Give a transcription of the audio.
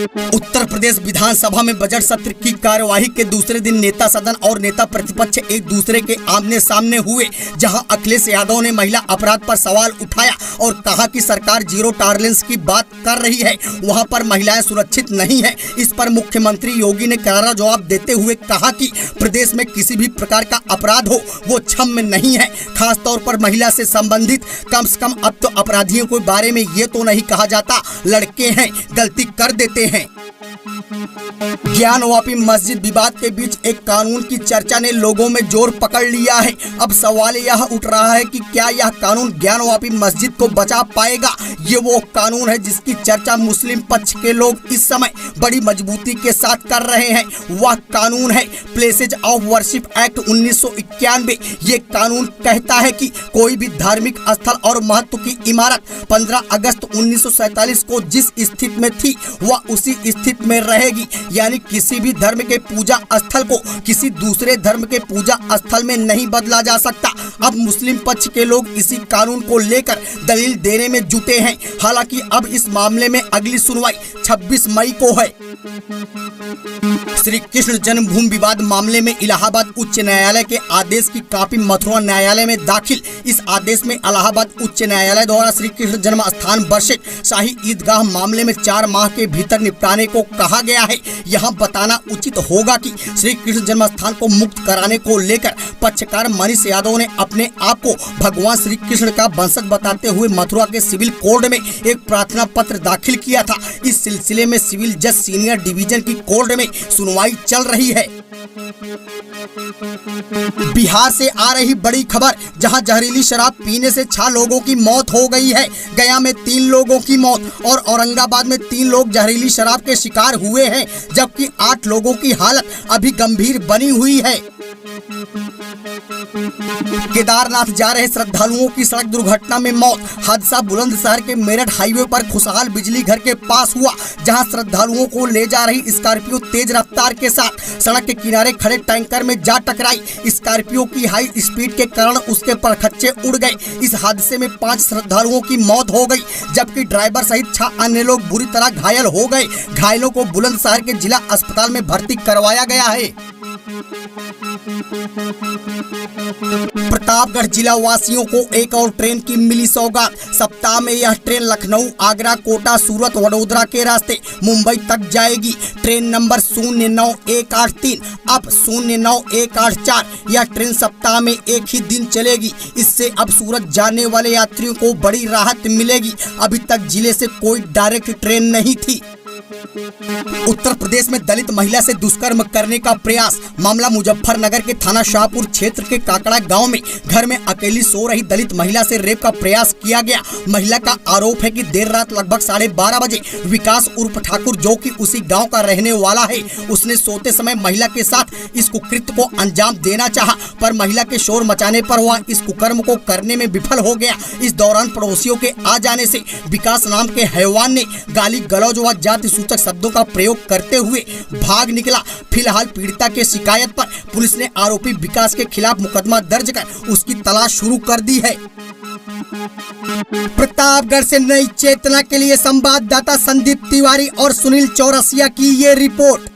उत्तर प्रदेश विधानसभा में बजट सत्र की कार्यवाही के दूसरे दिन नेता सदन और नेता प्रतिपक्ष एक दूसरे के आमने सामने हुए, जहां अखिलेश यादव ने महिला अपराध पर सवाल उठाया और कहा कि सरकार जीरो टॉलरेंस की बात कर रही है, वहां पर महिलाएं सुरक्षित नहीं है। इस पर मुख्यमंत्री योगी ने करारा जवाब देते हुए कहा कि प्रदेश में किसी भी प्रकार का अपराध हो वो क्षम्य नहीं है, खासतौर पर महिला से संबंधित। कम से कम अब तो अपराधियों के बारे में ये तो नहीं कहा जाता लड़के हैं, गलती कर देते हैं। ज्ञानवापी मस्जिद विवाद के बीच एक कानून की चर्चा ने लोगों में जोर पकड़ लिया है। अब सवाल यह उठ रहा है कि क्या यह कानून ज्ञानवापी मस्जिद को बचा पाएगा। ये वो कानून है जिसकी चर्चा मुस्लिम पक्ष के लोग इस समय बड़ी मजबूती के साथ कर रहे हैं। वह कानून है प्लेसेज ऑफ वर्शिप एक्ट 1991। ये कानून कहता है कि कोई भी धार्मिक स्थल और महत्व की इमारत 15 अगस्त 1947 को जिस स्थिति में थी वह उसी स्थिति में रहेगी, यानी किसी भी धर्म के पूजा स्थल को किसी दूसरे धर्म के पूजा स्थल में नहीं बदला जा सकता। अब मुस्लिम पक्ष के लोग इसी कानून को लेकर दलील देने में जुटे हैं। हालांकि अब इस मामले में अगली सुनवाई 26 मई को है। श्री कृष्ण जन्मभूमि विवाद मामले में इलाहाबाद उच्च न्यायालय के आदेश की कॉपी मथुरा न्यायालय में दाखिल। इस आदेश में इलाहाबाद उच्च न्यायालय द्वारा श्री कृष्ण जन्म स्थान वर्षित शाही ईदगाह मामले में 4 माह के भीतर निपटाने को कहा गया है। यहाँ बताना उचित होगा कि श्री कृष्ण जन्म स्थान को मुक्त कराने को लेकर पक्षकार मनीष यादव ने अपने आप को भगवान श्री कृष्ण का वंशज बताते हुए मथुरा के सिविल कोर्ट में एक प्रार्थना पत्र दाखिल किया था। इस सिलसिले में सिविल जज सीनियर डिवीजन की कोर्ट में सुनवाई चल रही है। बिहार से आ रही बड़ी खबर, जहां जहरीली शराब पीने से 6 लोगों की मौत हो गई है। गया में 3 लोगों की मौत और औरंगाबाद में 3 लोग जहरीली शराब के शिकार हुए हैं, जबकि 8 लोगों की हालत अभी गंभीर बनी हुई है। केदारनाथ जा रहे श्रद्धालुओं की सड़क दुर्घटना में मौत। हादसा बुलंदशहर के मेरठ हाईवे पर खुशहाल बिजली घर के पास हुआ, जहां श्रद्धालुओं को ले जा रही स्कॉर्पियो तेज रफ्तार के साथ सड़क के किनारे खड़े टैंकर में जा टकराई। स्कॉर्पियो की हाई स्पीड के कारण उसके परखच्चे उड़ गए। इस हादसे में 5 श्रद्धालुओं की मौत हो गई, जबकि ड्राइवर सहित 6 अन्य लोग बुरी तरह घायल हो गए। घायलों को बुलंदशहर के जिला अस्पताल में भर्ती करवाया गया है। प्रतापगढ़ जिला वासियों को एक और ट्रेन की मिली सौगात। सप्ताह में यह ट्रेन लखनऊ, आगरा, कोटा, सूरत, वडोदरा के रास्ते मुंबई तक जाएगी। ट्रेन नंबर 09183 अब 09184। यह ट्रेन सप्ताह में एक ही दिन चलेगी। इससे अब सूरत जाने वाले यात्रियों को बड़ी राहत मिलेगी। अभी तक जिले से कोई डायरेक्ट ट्रेन नहीं थी। उत्तर प्रदेश में दलित महिला से दुष्कर्म करने का प्रयास। मामला मुजफ्फरनगर के थाना शाहपुर क्षेत्र के काकड़ा गांव में घर में अकेली सो रही दलित महिला से रेप का प्रयास किया गया। महिला का आरोप है कि देर रात लगभग 12:30 बजे विकास उर्फ ठाकुर, जो कि उसी गांव का रहने वाला है, उसने सोते समय महिला के साथ इस कुकृत्य को अंजाम देना चाहा, पर महिला के शोर मचाने पर वह इस कुकर्म को करने में विफल हो गया। इस दौरान पड़ोसियों के आ जाने से विकास नाम के हैवान ने गाली गलौज व जाति सूचक शब्दों का प्रयोग करते हुए भाग निकला। फिलहाल पीड़िता के शिकायत पर पुलिस ने आरोपी विकास के खिलाफ मुकदमा दर्ज कर उसकी तलाश शुरू कर दी है। प्रतापगढ़ से नई चेतना के लिए संवाददाता संदीप तिवारी और सुनील चौरसिया की ये रिपोर्ट।